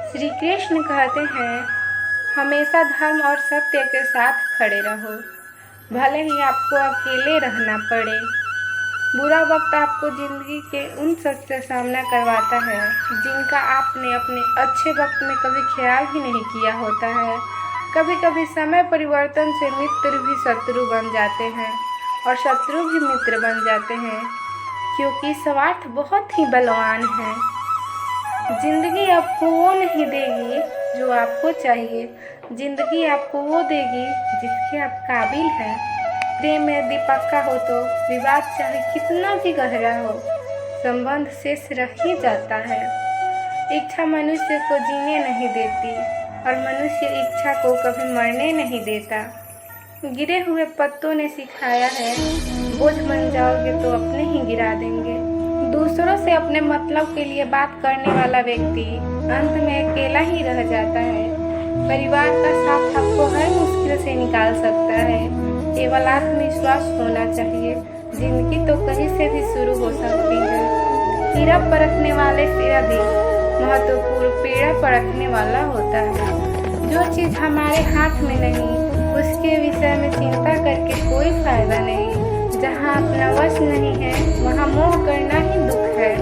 श्री कृष्ण कहते हैं, हमेशा धर्म और सत्य के साथ खड़े रहो, भले ही आपको अकेले रहना पड़े। बुरा वक्त आपको ज़िंदगी के उन सच से सामना करवाता है जिनका आपने अपने अच्छे वक्त में कभी ख्याल ही नहीं किया होता है। कभी कभी समय परिवर्तन से मित्र भी शत्रु बन जाते हैं और शत्रु भी मित्र बन जाते हैं, क्योंकि स्वार्थ बहुत ही बलवान है। ज़िंदगी आपको वो नहीं देगी जो आपको चाहिए, ज़िंदगी आपको वो देगी जिसके आप काबिल हैं। प्रेम यदि पक्का हो तो विवाद चाहे कितना भी गहरा हो, संबंध शेष रह ही जाता है। इच्छा मनुष्य को जीने नहीं देती और मनुष्य इच्छा को कभी मरने नहीं देता। गिरे हुए पत्तों ने सिखाया है, बोझ बन जाओगे तो अपने ही गिरा देंगे। दूसरों से अपने मतलब के लिए बात करने वाला व्यक्ति अंत में अकेला ही रह जाता है। परिवार का साथ आपको हर मुश्किल से निकाल सकता है, केवल आत्मविश्वास होना चाहिए। जिंदगी तो कहीं से भी शुरू हो सकती है। हीरा परखने वाले से अधिक महत्वपूर्ण पेड़ा परखने वाला होता है। जो चीज़ हमारे हाथ में नहीं, उसके विषय में चिंता करके कोई फायदा नहीं। जहाँ अपना वश नहीं है वहाँ मोह करना ही दुख है।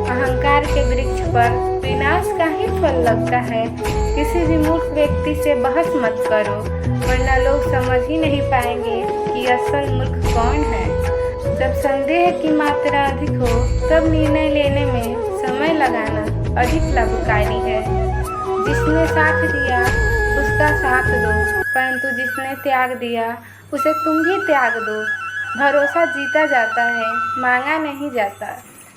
अहंकार के वृक्ष पर विनाश का ही फल लगता है। किसी भी मूर्ख व्यक्ति से बहस मत करो, वरना लोग समझ ही नहीं पाएंगे कि असल मूर्ख कौन है। जब संदेह की मात्रा अधिक हो तब निर्णय लेने में समय लगाना अधिक लाभकारी है। जिसने साथ दिया उसका साथ दो, परंतु जिसने त्याग दिया उसे तुम भी त्याग दो। भरोसा जीता जाता है, मांगा नहीं जाता।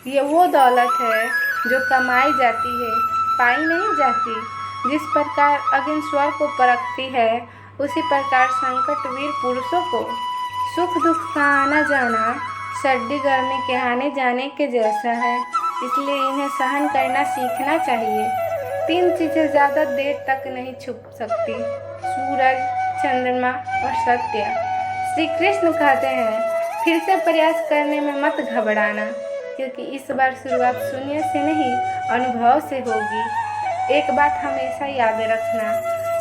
ये वो दौलत है जो कमाई जाती है, पाई नहीं जाती। जिस प्रकार अग्नि स्वर को परखती है, उसी प्रकार संकट वीर पुरुषों को। सुख दुख का आना जाना सर्दी गर्मी के आने जाने के जैसा है, इसलिए इन्हें सहन करना सीखना चाहिए। 3 चीज़ें ज़्यादा देर तक नहीं छुप सकती, सूरज, चंद्रमा और सत्य। श्री कृष्ण कहते हैं, फिर से प्रयास करने में मत घबराना, क्योंकि इस बार शुरुआत शून्य से नहीं अनुभव से होगी। एक बात हमेशा याद रखना,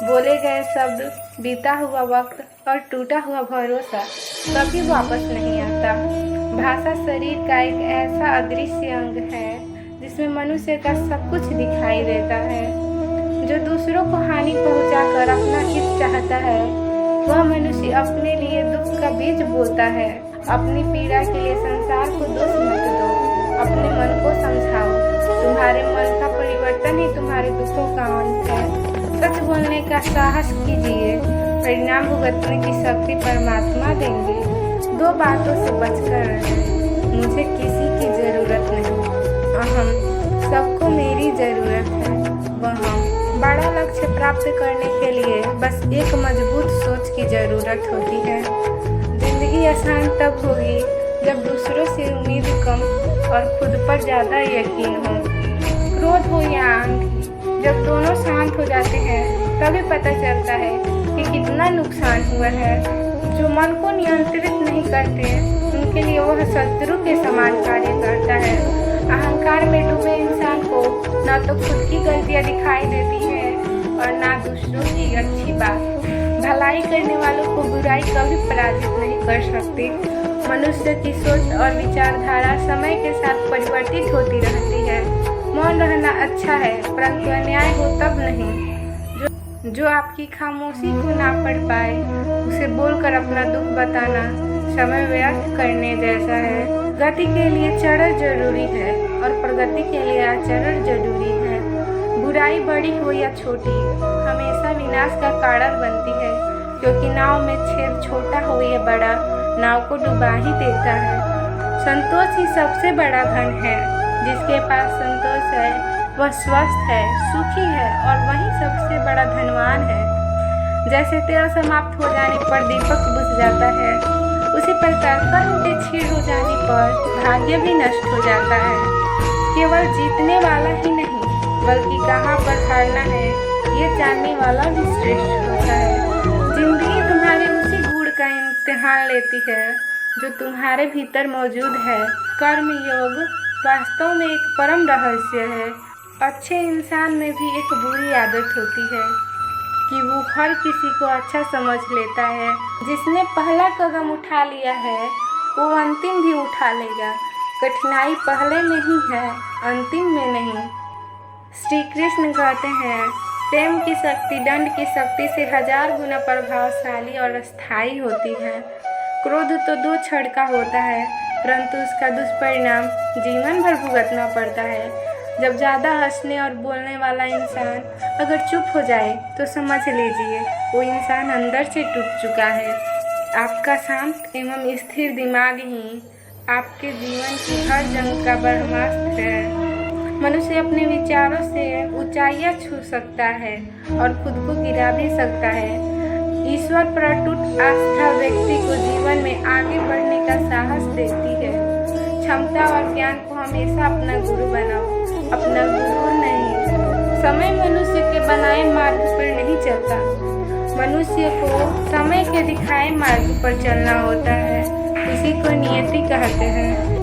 बोले गए शब्द, बीता हुआ वक्त और टूटा हुआ भरोसा कभी वापस नहीं आता। भाषा शरीर का एक ऐसा अदृश्य अंग है जिसमें मनुष्य का सब कुछ दिखाई देता है। जो दूसरों को हानि पहुंचाकर अपना हित चाहता है, वह मनुष्य अपने लिए दुख का बीज बोता है। अपनी पीड़ा के लिए संसार को दोष मत दो, अपने मन को समझाओ। तुम्हारे मन का परिवर्तन ही तुम्हारे दुखों का अंत है। सच बोलने का साहस कीजिए, परिणाम भुगतने की शक्ति परमात्मा देंगे। 2 बातों से बचकर रहें, मुझे किसी की ज़रूरत नहीं, अहम, सबको मेरी ज़रूरत है। वह बड़ा लक्ष्य प्राप्त करने के लिए बस एक मजबूत सोच की ज़रूरत होती है। ज़िंदगी आसान तब होगी जब दूसरों से उम्मीद कम और खुद पर ज़्यादा यकीन हो। क्रोध हो या आंधी, जब दोनों शांत हो जाते हैं तभी पता चलता है कि कितना नुकसान हुआ है। जो मन को नियंत्रित नहीं करते उनके लिए वह शत्रु के समान कार्य करता है। अहंकार में डूबे इंसान को न तो खुद की गलतियाँ दिखाई देती हैं और ना दूसरों की अच्छी बात। भलाई करने वालों को बुराई कभी पराजित नहीं कर सकती। मनुष्य की सोच और विचारधारा समय के साथ परिवर्तित होती रहती है। मौन रहना अच्छा है, परंतु अन्याय हो तब नहीं। जो आपकी खामोशी को ना पढ़ पाए, उसे बोलकर अपना दुख बताना समय व्यर्थ करने जैसा है। गति के लिए चरण जरूरी है और प्रगति के लिए आचरण जरूरी है। बुराई बड़ी हो या छोटी, हमेशा विनाश का कारण बनती है, क्योंकि नाव में छेद छोटा हो या बड़ा, नाव को डुबा ही देता है। संतोष ही सबसे बड़ा धन है। जिसके पास संतोष है वह स्वस्थ है, सुखी है और वही सबसे बड़ा धनवान है। जैसे तेल समाप्त हो जाने पर दीपक बुझ जाता है, उसी प्रकार कर्म के क्षीण हो जाने पर भाग्य भी नष्ट हो जाता है। केवल जीतने वाला ही नहीं, बल्कि कहाँ पर हारना है ये जानने वाला भी श्रेष्ठ होता है। जिंदगी तुम्हारे उसी गुण का इम्तिहान लेती है जो तुम्हारे भीतर मौजूद है। कर्म योग वास्तव में एक परम रहस्य है। अच्छे इंसान में भी एक बुरी आदत होती है कि वो हर किसी को अच्छा समझ लेता है। जिसने पहला कदम उठा लिया है वो अंतिम भी उठा लेगा। कठिनाई पहले में ही है, अंतिम में नहीं। श्री कृष्ण कहते हैं, प्रेम की शक्ति दंड की शक्ति से 1000 गुना प्रभावशाली और स्थायी होती है। क्रोध तो 2 क्षण का होता है, परंतु उसका दुष्परिणाम जीवन भर भुगतना पड़ता है। जब ज़्यादा हंसने और बोलने वाला इंसान अगर चुप हो जाए तो समझ लीजिए वो इंसान अंदर से टूट चुका है। आपका शांत एवं स्थिर दिमाग ही आपके जीवन की हर जंग का ब्रह्मास्त्र है। मनुष्य अपने विचारों से ऊंचाइयां छू सकता है और खुद को गिरा भी सकता है। ईश्वर पर अटूट आस्था व्यक्ति को जीवन में आगे बढ़ने का साहस देती है। क्षमता और ज्ञान को हमेशा अपना गुरु बनाओ, अपना गुरु नहीं। समय मनुष्य के बनाए मार्ग पर नहीं चलता, मनुष्य को समय के दिखाए मार्ग पर चलना होता है। इसी को नियति कहते हैं।